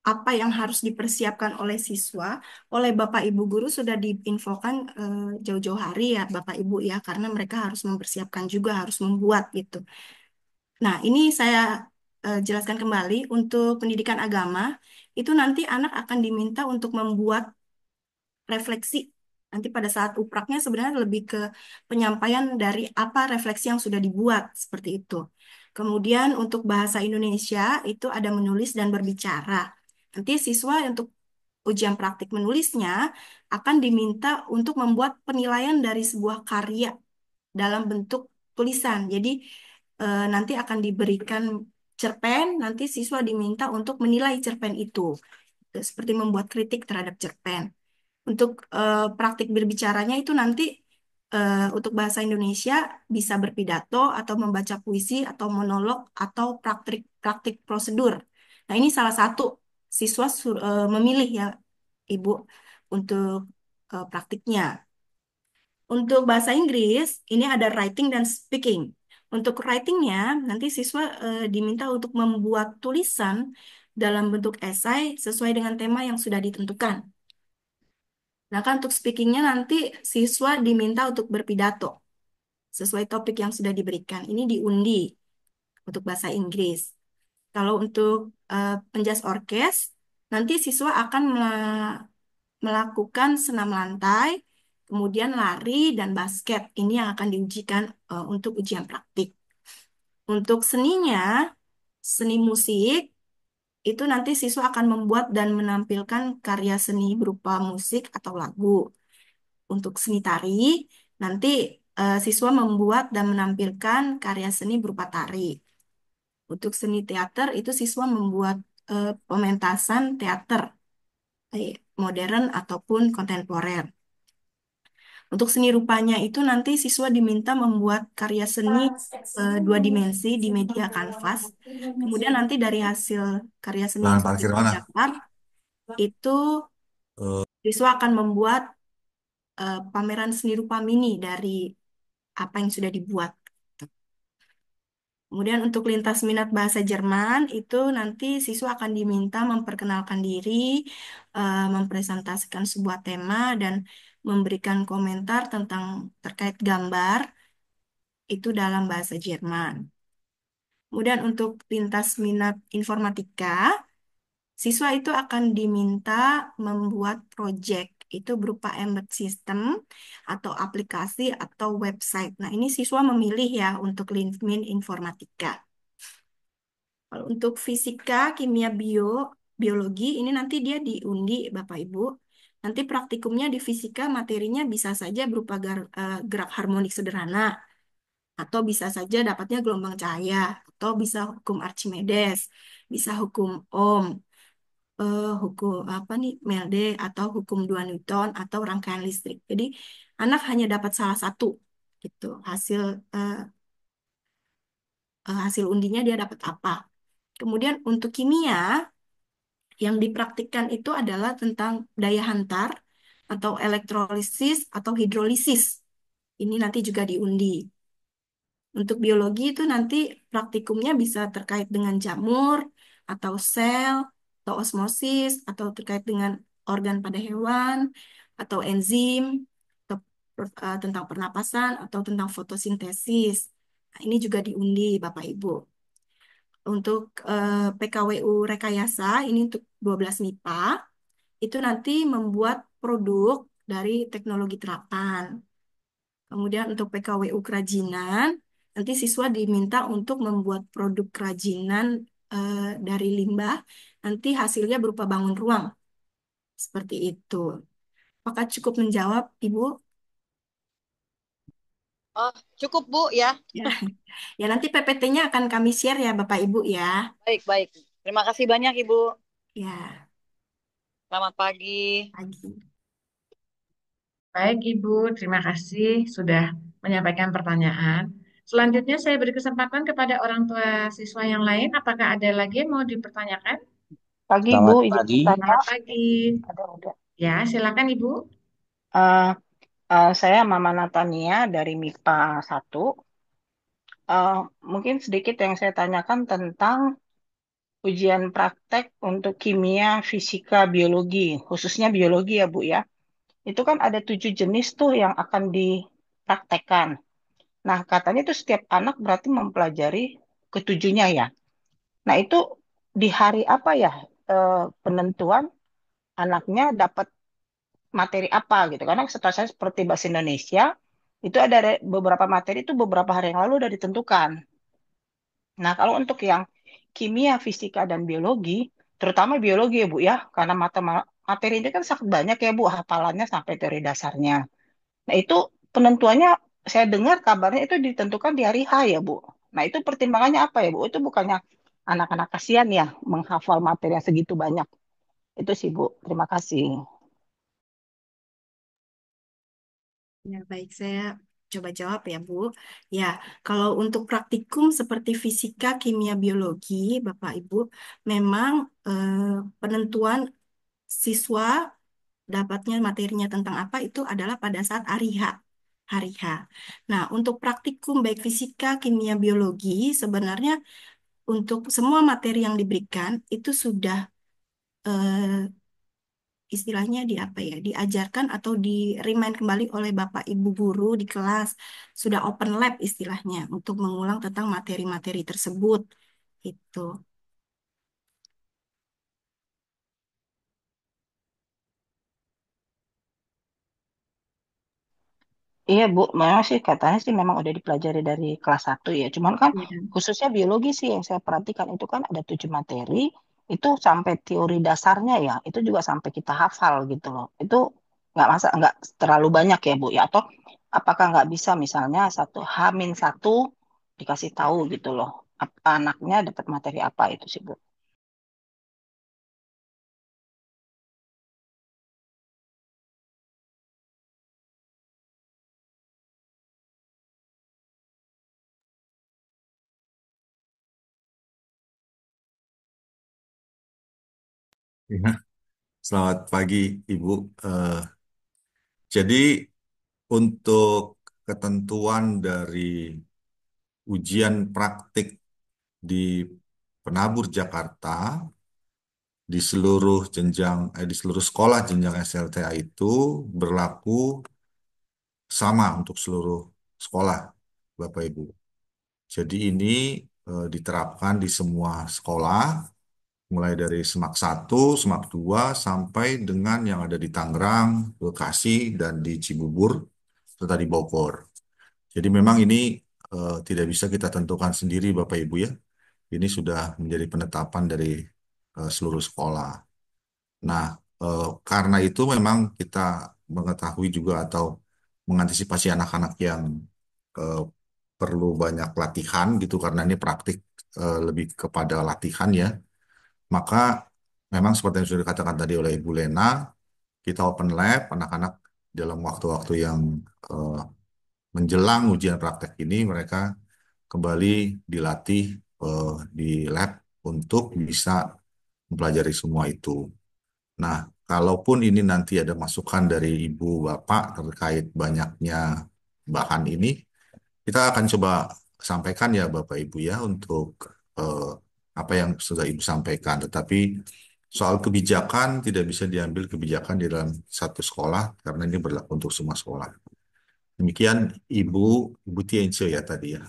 apa yang harus dipersiapkan oleh siswa, oleh Bapak Ibu guru sudah diinfokan jauh-jauh hari ya Bapak Ibu ya, karena mereka harus mempersiapkan juga, harus membuat gitu. Nah, ini saya jelaskan kembali untuk pendidikan agama, itu nanti anak akan diminta untuk membuat refleksi. Nanti pada saat upraknya sebenarnya lebih ke penyampaian dari apa refleksi yang sudah dibuat, seperti itu. Kemudian untuk bahasa Indonesia itu ada menulis dan berbicara. Nanti siswa untuk ujian praktik menulisnya akan diminta untuk membuat penilaian dari sebuah karya dalam bentuk tulisan. Jadi nanti akan diberikan cerpen, nanti siswa diminta untuk menilai cerpen itu. Seperti membuat kritik terhadap cerpen. Untuk praktik berbicaranya itu nanti untuk bahasa Indonesia bisa berpidato atau membaca puisi atau monolog atau praktik prosedur. Nah, ini salah satu siswa memilih ya, Ibu, untuk praktiknya. Untuk bahasa Inggris, ini ada writing dan speaking. Untuk writingnya, nanti siswa diminta untuk membuat tulisan dalam bentuk esai sesuai dengan tema yang sudah ditentukan. Nah, kan untuk speakingnya nanti siswa diminta untuk berpidato sesuai topik yang sudah diberikan. Ini diundi untuk bahasa Inggris. Kalau untuk penjas orkes, nanti siswa akan melakukan senam lantai, kemudian lari dan basket. Ini yang akan diujikan untuk ujian praktik. Untuk seninya, seni musik, itu nanti siswa akan membuat dan menampilkan karya seni berupa musik atau lagu. Untuk seni tari, nanti siswa membuat dan menampilkan karya seni berupa tari. Untuk seni teater, itu siswa membuat pementasan teater modern ataupun kontemporer. Untuk seni rupanya itu nanti siswa diminta membuat karya seni dua dimensi di media kanvas. Kemudian nanti dari hasil karya seni yang Lahan sudah parkir mana? didapat, itu siswa akan membuat pameran seni rupa mini dari apa yang sudah dibuat. Kemudian untuk lintas minat bahasa Jerman itu nanti siswa akan diminta memperkenalkan diri, mempresentasikan sebuah tema dan memberikan komentar tentang terkait gambar itu dalam bahasa Jerman. Kemudian untuk lintas minat informatika, siswa itu akan diminta membuat proyek itu berupa embed system atau aplikasi atau website. Nah, ini siswa memilih ya untuk linmin informatika. Kalau untuk fisika, kimia, biologi, ini nanti dia diundi Bapak Ibu. Nanti praktikumnya di fisika materinya bisa saja berupa gerak harmonik sederhana, atau bisa saja dapatnya gelombang cahaya, atau bisa hukum Archimedes, bisa hukum Ohm, hukum apa nih Melde, atau hukum 2 Newton, atau rangkaian listrik. Jadi anak hanya dapat salah satu gitu eh, hasil undinya dia dapat apa. Kemudian untuk kimia yang dipraktikkan itu adalah tentang daya hantar atau elektrolisis atau hidrolisis. Ini nanti juga diundi. Untuk biologi itu nanti praktikumnya bisa terkait dengan jamur atau sel atau osmosis atau terkait dengan organ pada hewan atau enzim atau tentang pernapasan atau tentang fotosintesis. Nah, ini juga diundi Bapak Ibu. Untuk PKWU rekayasa ini untuk 12 MIPA itu nanti membuat produk dari teknologi terapan. Kemudian untuk PKWU kerajinan, nanti siswa diminta untuk membuat produk kerajinan dari limbah, nanti hasilnya berupa bangun ruang. Seperti itu. Apakah cukup menjawab, Ibu? Oh, cukup Bu ya. Ya, ya nanti PPT-nya akan kami share ya Bapak Ibu ya. Baik, baik. Terima kasih banyak Ibu. Ya, Selamat pagi. pagi. Baik, Ibu. Terima kasih sudah menyampaikan pertanyaan. Selanjutnya saya beri kesempatan kepada orang tua siswa yang lain. Apakah ada lagi yang mau dipertanyakan? Pagi Bu, Selamat izin pagi. bertanya. Selamat pagi. Ada udah. Ya, silakan Ibu. Eh, saya Mama Natania dari MIPA 1. Eh, Mungkin sedikit yang saya tanyakan tentang ujian praktek untuk kimia, fisika, biologi, khususnya biologi ya Bu ya. Itu kan ada 7 jenis tuh yang akan dipraktekkan. Nah, katanya itu setiap anak berarti mempelajari ketujuhnya ya. Nah, itu di hari apa ya penentuan anaknya dapat materi apa gitu. Karena setahu saya seperti bahasa Indonesia, itu ada beberapa materi itu beberapa hari yang lalu udah ditentukan. Nah, kalau untuk yang kimia, fisika, dan biologi, terutama biologi ya Bu ya, karena materi ini kan sangat banyak ya Bu, hafalannya sampai teori dasarnya. Nah, itu penentuannya, saya dengar kabarnya itu ditentukan di hari H ya Bu. Nah, itu pertimbangannya apa ya Bu? Itu bukannya anak-anak kasihan ya menghafal materi yang segitu banyak. Itu sih Bu, terima kasih. Ya, baik, saya coba jawab ya, Bu. Ya, kalau untuk praktikum seperti fisika, kimia, biologi, Bapak Ibu, memang penentuan siswa dapatnya materinya tentang apa itu adalah pada saat hari H. Hari H. Nah, untuk praktikum baik fisika, kimia, biologi, sebenarnya untuk semua materi yang diberikan itu sudah eh, istilahnya di apa ya, diajarkan atau di remind kembali oleh Bapak Ibu guru di kelas. Sudah open lab istilahnya untuk mengulang tentang materi-materi tersebut. Itu. Iya Bu, memang sih katanya sih memang udah dipelajari dari kelas 1 ya. Cuman kan Ya. khususnya biologi sih yang saya perhatikan itu kan ada 7 materi, itu sampai teori dasarnya ya, itu juga sampai kita hafal gitu loh. Itu nggak terlalu banyak ya Bu ya. Atau apakah nggak bisa misalnya H-1 dikasih tahu gitu loh, anaknya dapat materi apa itu sih Bu. Ya, selamat pagi Ibu. Eh, jadi untuk ketentuan dari ujian praktik di Penabur Jakarta di seluruh sekolah jenjang SLTA itu berlaku sama untuk seluruh sekolah, Bapak Ibu. Jadi ini diterapkan di semua sekolah, mulai dari Semak 1, Semak 2, sampai dengan yang ada di Tangerang, Bekasi, dan di Cibubur, serta di Bogor. Jadi memang ini tidak bisa kita tentukan sendiri, Bapak Ibu ya. Ini sudah menjadi penetapan dari seluruh sekolah. Nah, karena itu memang kita mengetahui juga atau mengantisipasi anak-anak yang eh, perlu banyak latihan gitu, karena ini praktik lebih kepada latihan ya. Maka memang seperti yang sudah dikatakan tadi oleh Ibu Lena, kita open lab anak-anak dalam waktu-waktu yang eh, menjelang ujian praktek ini mereka kembali dilatih di lab untuk bisa mempelajari semua itu. Nah, kalaupun ini nanti ada masukan dari Ibu Bapak terkait banyaknya bahan ini, kita akan coba sampaikan ya Bapak Ibu ya untuk eh, apa yang sudah Ibu sampaikan. Tetapi soal kebijakan tidak bisa diambil kebijakan di dalam satu sekolah karena ini berlaku untuk semua sekolah. Demikian Ibu Ibu Tience ya tadi ya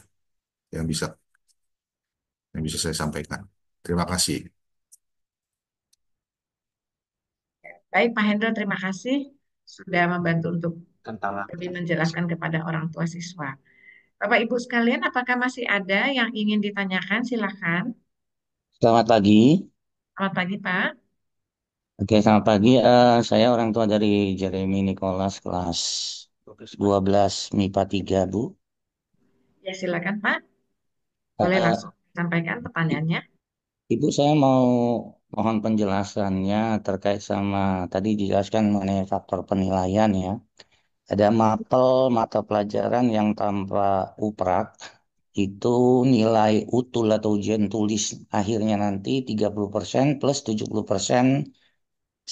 yang bisa saya sampaikan. Terima kasih. Baik, Pak Hendro, terima kasih. sudah membantu untuk lebih menjelaskan kepada orang tua siswa. Bapak Ibu sekalian, apakah masih ada yang ingin ditanyakan? Silakan. Selamat pagi. Selamat pagi, Pak. Oke, selamat pagi. Saya orang tua dari Jeremy Nicholas kelas 12 MIPA 3, Bu. Ya, silakan, Pak. Boleh Eh, langsung sampaikan pertanyaannya. Ibu, saya mau mohon penjelasannya terkait sama tadi dijelaskan mengenai faktor penilaian ya. Ada mapel mata pelajaran yang tanpa uprak itu nilai utul atau ujian tulis akhirnya nanti 30% plus 70%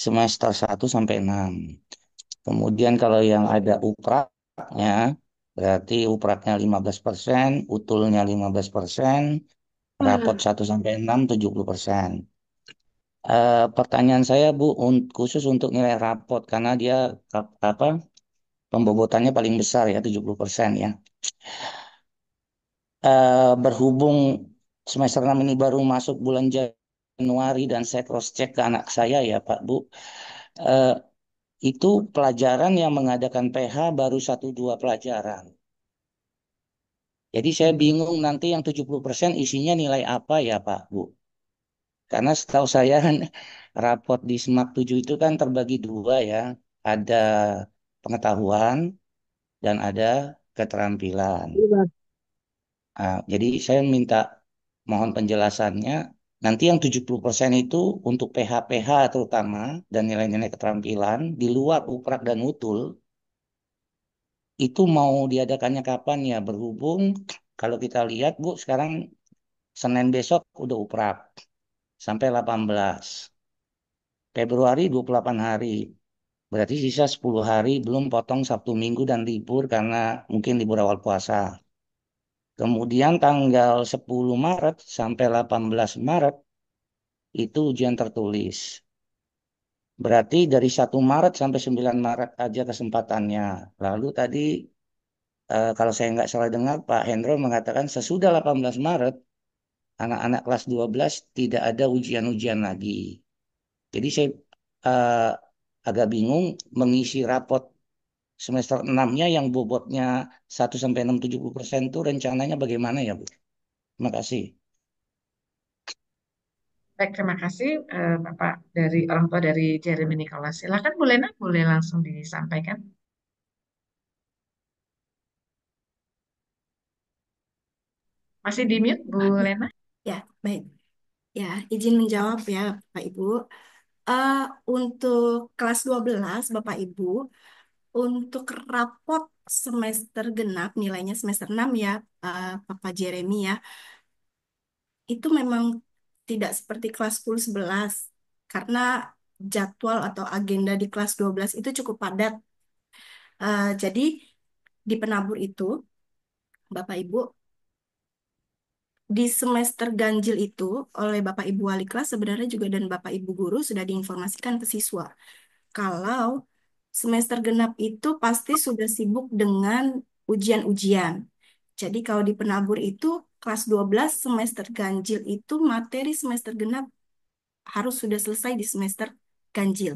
semester 1 sampai 6. Kemudian kalau yang ada upraknya, berarti upraknya 15%, utulnya 15%, rapot 1 sampai 6 70%. Pertanyaan saya Bu, khusus untuk nilai rapot, karena dia apa pembobotannya paling besar ya 70% ya. Berhubung semester 6 ini baru masuk bulan Januari dan saya cross check ke anak saya ya Pak Bu, eh, itu pelajaran yang mengadakan PH baru 1 2 pelajaran. Jadi saya bingung nanti yang 70% isinya nilai apa ya Pak, Bu? Karena setahu saya kan raport di SMAK 7 itu kan terbagi 2 ya. Ada pengetahuan dan ada keterampilan. Jadi saya minta mohon penjelasannya. Nanti yang 70% itu untuk PH-PH terutama dan nilai-nilai keterampilan di luar uprak dan utul itu mau diadakannya kapan ya? Berhubung kalau kita lihat Bu sekarang Senin besok udah uprak sampai 18. Februari 28 hari. Berarti sisa 10 hari belum potong Sabtu Minggu dan libur karena mungkin libur awal puasa. Kemudian tanggal 10 Maret sampai 18 Maret itu ujian tertulis. Berarti dari 1 Maret sampai 9 Maret aja kesempatannya. Lalu tadi kalau saya nggak salah dengar Pak Hendro mengatakan sesudah 18 Maret anak-anak kelas 12 tidak ada ujian-ujian lagi. Jadi saya eh, agak bingung mengisi rapot semester 6-nya yang bobotnya 1 sampai 6 70% itu rencananya bagaimana ya Bu? Terima kasih. Baik, terima kasih Bapak dari orang tua dari Jeremy Nicholas. Silakan Bu Lena, boleh langsung disampaikan. Masih di mute Bu Lena? Ya, baik. Ya, izin menjawab ya, Bapak Ibu. Eh, untuk kelas 12 Bapak Ibu, untuk rapot semester genap, nilainya semester 6 ya, Bapak Jeremy ya, itu memang tidak seperti kelas 10 11 karena jadwal atau agenda di kelas 12 itu cukup padat. Jadi di penabur itu, Bapak Ibu, di semester ganjil itu oleh Bapak Ibu wali kelas sebenarnya juga dan Bapak Ibu guru sudah diinformasikan ke siswa. Kalau semester genap itu pasti sudah sibuk dengan ujian-ujian. Jadi kalau di penabur itu kelas 12 semester ganjil itu materi semester genap harus sudah selesai di semester ganjil.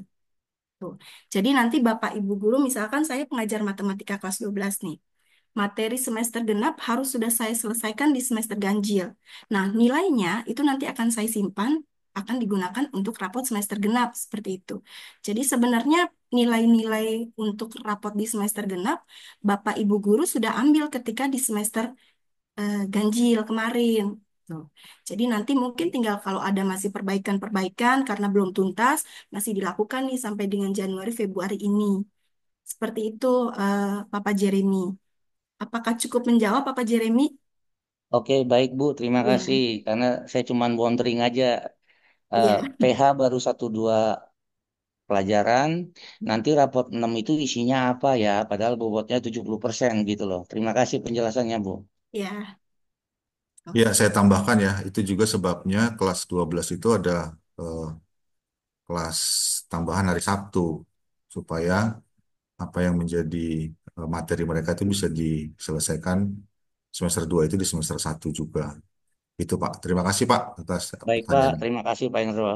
Tuh. Jadi nanti Bapak Ibu guru misalkan saya pengajar matematika kelas 12 nih. Materi semester genap harus sudah saya selesaikan di semester ganjil. Nah, nilainya itu nanti akan saya simpan, akan digunakan untuk rapot semester genap, seperti itu. Jadi sebenarnya nilai-nilai untuk rapot di semester genap, Bapak Ibu guru sudah ambil ketika di semester ganjil kemarin. Tuh. Jadi nanti mungkin tinggal kalau ada masih perbaikan-perbaikan karena belum tuntas, masih dilakukan nih sampai dengan Januari Februari ini. Seperti itu, Bapak Jeremy. Apakah cukup menjawab, Bapak Jeremy? Oke, baik Bu, terima kasih. Iya, Karena saya cuma wondering aja. iya, PH baru 1 2 pelajaran. Nanti rapot 6 itu isinya apa ya? Padahal bobotnya 70% gitu loh. Terima kasih penjelasannya Bu. iya. Ya, Oke. saya tambahkan ya, itu juga sebabnya kelas 12 itu ada eh, kelas tambahan hari Sabtu, supaya apa yang menjadi materi mereka itu bisa diselesaikan semester 2 itu di semester 1 juga. Itu Pak. Terima kasih Pak atas Baik Pak, pertanyaan. terima kasih Pak Hendro.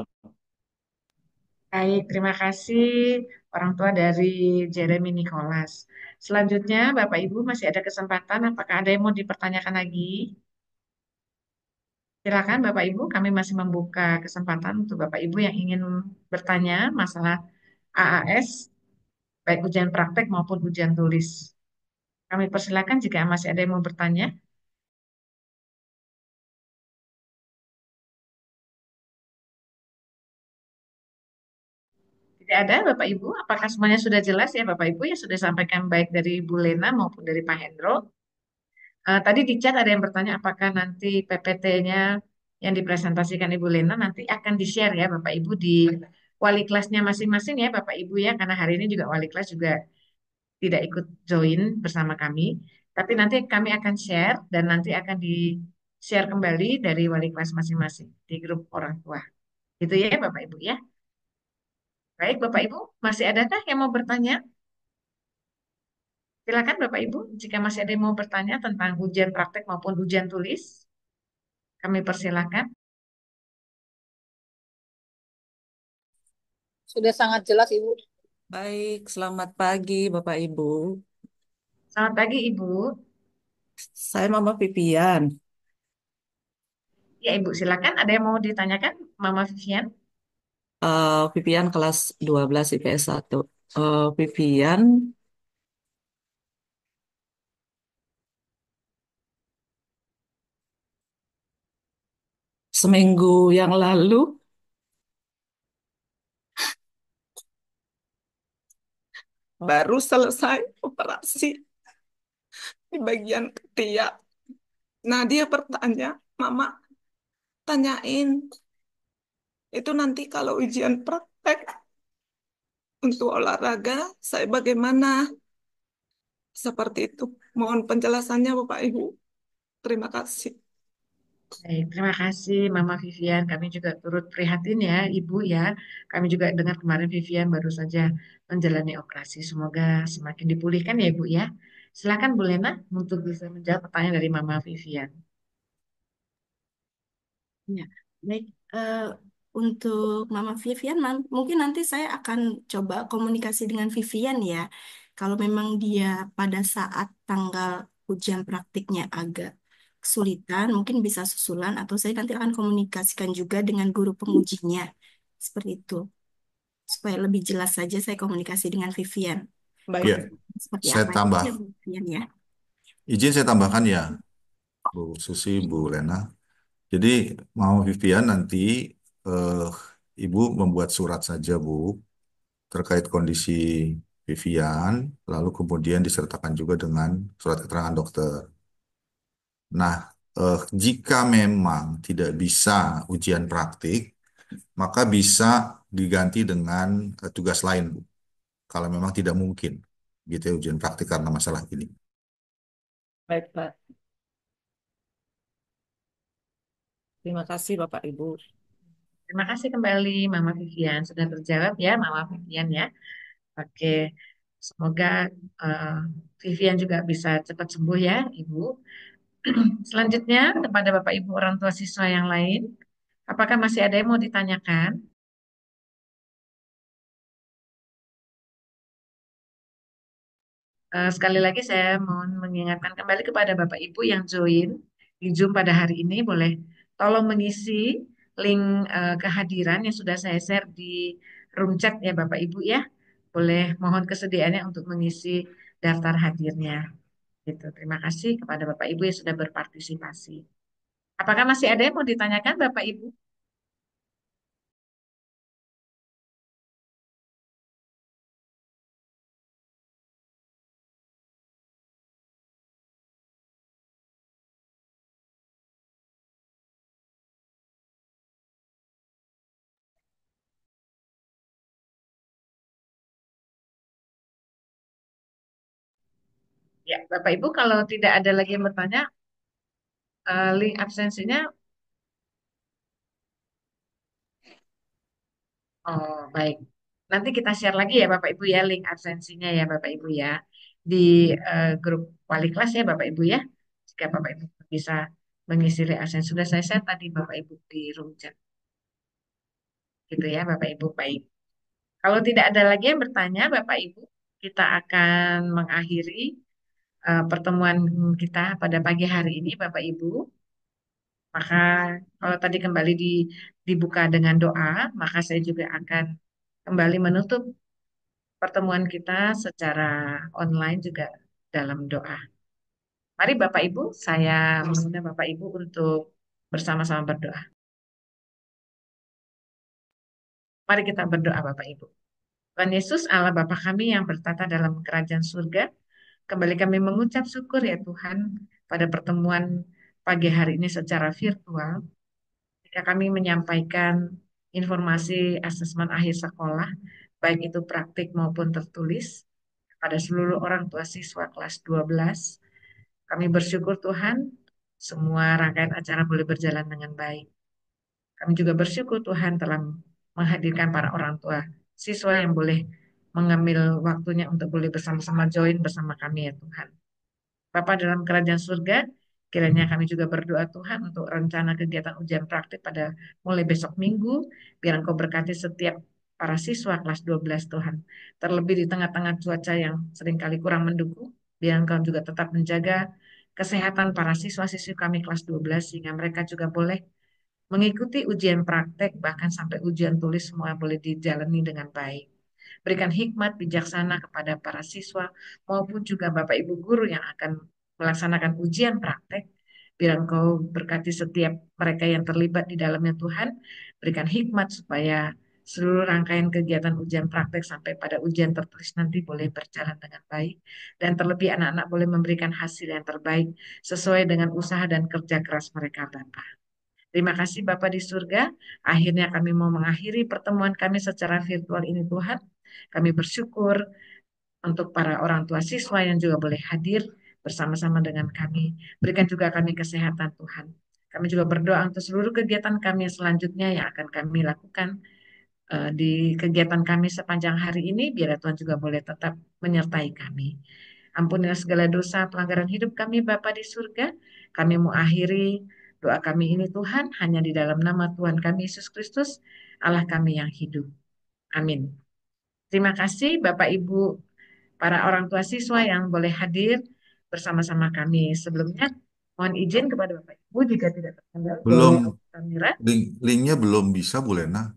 Baik, terima kasih orang tua dari Jeremy Nicholas. Selanjutnya, Bapak Ibu masih ada kesempatan. Apakah ada yang mau dipertanyakan lagi? Silakan Bapak Ibu, kami masih membuka kesempatan untuk Bapak Ibu yang ingin bertanya masalah AAS, baik ujian praktek maupun ujian tulis. Kami persilakan jika masih ada yang mau bertanya. Tidak ada Bapak Ibu, apakah semuanya sudah jelas ya Bapak Ibu ya sudah disampaikan baik dari Bu Lena maupun dari Pak Hendro. Tadi di chat ada yang bertanya apakah nanti PPT-nya yang dipresentasikan Ibu Lena nanti akan di-share ya Bapak Ibu di wali kelasnya masing-masing ya Bapak Ibu ya, karena hari ini juga wali kelas juga tidak ikut join bersama kami. Tapi nanti kami akan share dan nanti akan di-share kembali dari wali kelas masing-masing di grup orang tua. Gitu ya Bapak Ibu ya. Baik Bapak Ibu, masih adakah yang mau bertanya? Silakan Bapak Ibu, jika masih ada yang mau bertanya tentang ujian praktek maupun ujian tulis, kami persilakan. Sudah sangat jelas, Ibu. Baik, selamat pagi Bapak Ibu. Selamat pagi Ibu. Saya Mama Vivian. Ya Ibu, silakan. Ada yang mau ditanyakan, Mama Vivian? Vivian kelas 12 IPS 1. Vivian seminggu yang lalu baru selesai operasi di bagian ketiak. Nah, dia bertanya, Mama tanyain, itu nanti kalau ujian praktek untuk olahraga, saya bagaimana? Seperti itu. Mohon penjelasannya Bapak Ibu. Terima kasih. Baik, terima kasih Mama Vivian. Kami juga turut prihatin ya Ibu ya. Kami juga dengar kemarin Vivian baru saja menjalani operasi. Semoga semakin dipulihkan ya Ibu ya. Silakan Bu Lena untuk bisa menjawab pertanyaan dari Mama Vivian. Ya, baik. Untuk Mama Vivian, mungkin nanti saya akan coba komunikasi dengan Vivian ya. Kalau memang dia pada saat tanggal ujian praktiknya agak kesulitan, mungkin bisa susulan atau saya nanti akan komunikasikan juga dengan guru pengujinya. Seperti itu. Supaya lebih jelas saja saya komunikasi dengan Vivian. Baik, Ya, Seperti saya apa itu tambah. ya, Bu Vivian ya. Izin saya tambahkan ya, Bu Susi, Bu Lena. Jadi mau Vivian nanti eh, Ibu membuat surat saja Bu terkait kondisi Vivian, lalu kemudian disertakan juga dengan surat keterangan dokter. Nah, jika memang tidak bisa ujian praktik, maka bisa diganti dengan tugas lain Bu. Kalau memang tidak mungkin gitu ya ujian praktik karena masalah ini. baik Pak. Terima kasih Bapak Ibu. Terima kasih kembali Mama Vivian. Sudah terjawab ya Mama Vivian ya. Oke, semoga eh, Vivian juga bisa cepat sembuh ya Ibu. Selanjutnya kepada Bapak Ibu orang tua siswa yang lain, apakah masih ada yang mau ditanyakan? Sekali lagi saya mohon mengingatkan kembali kepada Bapak Ibu yang join di Zoom pada hari ini, boleh tolong mengisi link kehadiran yang sudah saya share di room chat ya Bapak Ibu ya. Boleh mohon kesediaannya untuk mengisi daftar hadirnya. Gitu. Terima kasih kepada Bapak Ibu yang sudah berpartisipasi. Apakah masih ada yang mau ditanyakan Bapak Ibu? Ya, Bapak Ibu kalau tidak ada lagi yang bertanya, link absensinya, oh baik. Nanti kita share lagi ya Bapak Ibu ya, link absensinya ya Bapak Ibu ya. Di grup wali kelas ya Bapak Ibu ya. Jika Bapak Ibu bisa mengisi link absensi. Sudah saya share tadi Bapak Ibu di room chat. Gitu ya Bapak Ibu, baik. Kalau tidak ada lagi yang bertanya, Bapak Ibu, kita akan mengakhiri pertemuan kita pada pagi hari ini, Bapak Ibu. Maka kalau tadi kembali dibuka dengan doa, maka saya juga akan kembali menutup pertemuan kita secara online juga dalam doa. Mari Bapak Ibu, saya mengundang Bapak Ibu untuk bersama-sama berdoa. Mari kita berdoa Bapak Ibu. Tuhan Yesus, Allah Bapa kami yang bertata dalam kerajaan surga, kembali kami mengucap syukur ya Tuhan pada pertemuan pagi hari ini secara virtual. Ketika kami menyampaikan informasi asesmen akhir sekolah, baik itu praktik maupun tertulis, pada seluruh orang tua siswa kelas 12. Kami bersyukur Tuhan, semua rangkaian acara boleh berjalan dengan baik. Kami juga bersyukur Tuhan telah menghadirkan para orang tua siswa yang boleh mengambil waktunya untuk boleh bersama-sama join bersama kami ya Tuhan. Bapa dalam kerajaan surga, kiranya kami juga berdoa Tuhan untuk rencana kegiatan ujian praktik pada mulai besok Minggu, biar Engkau berkati setiap para siswa kelas 12 Tuhan. Terlebih di tengah-tengah cuaca yang seringkali kurang mendukung, biar Engkau juga tetap menjaga kesehatan para siswa-siswi kami kelas 12 sehingga mereka juga boleh mengikuti ujian praktek bahkan sampai ujian tulis semua boleh dijalani dengan baik. Berikan hikmat bijaksana kepada para siswa maupun juga Bapak Ibu guru yang akan melaksanakan ujian praktek. Biar Engkau berkati setiap mereka yang terlibat di dalamnya Tuhan. Berikan hikmat supaya seluruh rangkaian kegiatan ujian praktek sampai pada ujian tertulis nanti boleh berjalan dengan baik. Dan terlebih anak-anak boleh memberikan hasil yang terbaik sesuai dengan usaha dan kerja keras mereka Bapak. Terima kasih Bapak di surga. Akhirnya kami mau mengakhiri pertemuan kami secara virtual ini Tuhan. Kami bersyukur untuk para orang tua siswa yang juga boleh hadir bersama-sama dengan kami. Berikan juga kami kesehatan Tuhan. Kami juga berdoa untuk seluruh kegiatan kami selanjutnya yang akan kami lakukan di kegiatan kami sepanjang hari ini. Biar Tuhan juga boleh tetap menyertai kami. Ampunilah segala dosa pelanggaran hidup kami Bapa di surga. Kami mau akhiri doa kami ini Tuhan hanya di dalam nama Tuhan kami Yesus Kristus, Allah kami yang hidup. Amin. Terima kasih Bapak Ibu, para orang tua siswa yang boleh hadir bersama-sama kami. Sebelumnya mohon izin kepada Bapak Ibu jika tidak terkendala Belum, boleh kamera. linknya belum bisa, Bu Lena.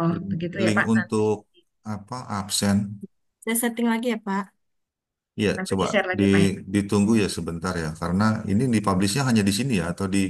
Oh, begitu ya Link Pak. Nanti untuk apa absen. Saya setting lagi ya, Pak. Ya, nanti coba di-share lagi Pak ya. ditunggu ya sebentar ya, karena ini dipublishnya hanya di sini ya, atau di